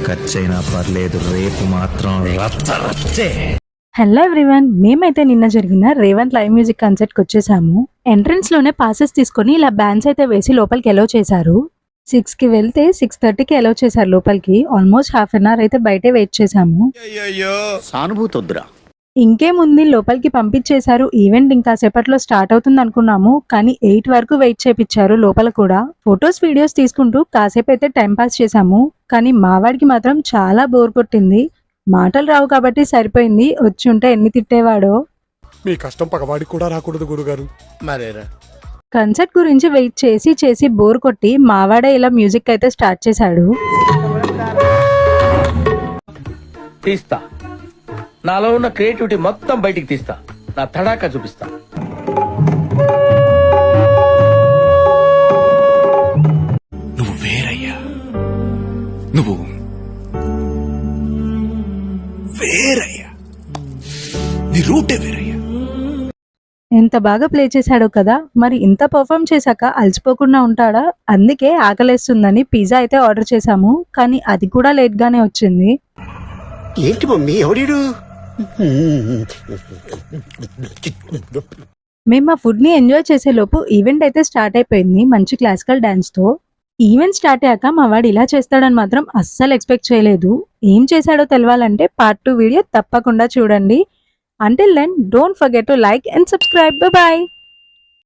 ఖర్చైనా పర్లేదు, రేపు మాత్రం రచ్చే. హలో ఎవ్రీవన్, మేమైతే నిన్న జరిగిన రేవంత్ లైవ్ మ్యూజిక్ కాన్సర్ట్కి వచ్చేసాము. ఎంట్రన్స్ లోనే పాసెస్ తీసుకొని ఇలా బ్యాండ్స్ అయితే వేసి లోపలికి అలౌ చేశారు. 6కి వెళ్తే 6:30కి అలౌ చేశారు లోపలికి. ఆల్మోస్ట్ హాఫ్ అన్ అవర్ అయితే బయటే వెయిట్ చేశాము. సానుభూతొద్దురా. ఇంకేముంది, లోపలికి పంపించేశారు. ఈవెంట్ ఇంకా సేపట్లో స్టార్ట్ అవుతుంది అనుకున్నాము, కానీ 8 వరకు వెయిట్ చేపించారు లోపల కూడా. ఫొటోస్ వీడియోస్ తీసుకుంటూ కాసేపు అయితే టైం పాస్ చేశాము. కానీ మావాడికి మాత్రం చాలా బోర్ కొట్టింది. మాటలు రావు కాబట్టి సరిపోయింది, వచ్చి ఉంటే ఎన్ని తిట్టేవాడో. మీ కష్టం పగవాడికి కూడా రాకూడదు గురుగారు. మరేరా కన్సర్ట్ గురించి వెయిట్ చేసి చేసి బోర్ కొట్టి మావాడే ఇలా మ్యూజిక్ అయితే స్టార్ట్ చేశాడు. తీస్తా, నాలో ఉన్న క్రియేటివిటీ మొత్తం బయటికి తీస్తా, నా తడాకా చూపిస్తా. నువ్వు వేరయ్యా, నువ్వు వేరయ్యా, నీ రూటే వేరయ్యా. ఎంత బాగా ప్లే చేశాడో కదా. మరి ఇంత పర్ఫామ్ చేశాక అలసిపోకుండా ఉంటాడా? అందుకే ఆకలేస్తుందని పిజ్జా అయితే ఆర్డర్ చేశాము, కానీ అది కూడా లేట్ గానే వచ్చింది. ఏంటి మమ్మీ ఎవడీడు? మేము ఆ ఫుడ్ ని ఎంజాయ్ చేసే లోపు ఈవెంట్ అయితే స్టార్ట్ అయిపోయింది మంచి క్లాసికల్ డాన్స్ తో. ఈవెంట్ స్టార్ట్ అయ్యాక మా వాడు ఇలా చేస్తాడని మాత్రం అస్సలు ఎక్స్పెక్ట్ చేయలేదు. ఏం చేశాడో తెలవాలంటే పార్ట్ 2 వీడియో తప్పకుండా చూడండి. Until then, don't forget to like and subscribe. Bye bye.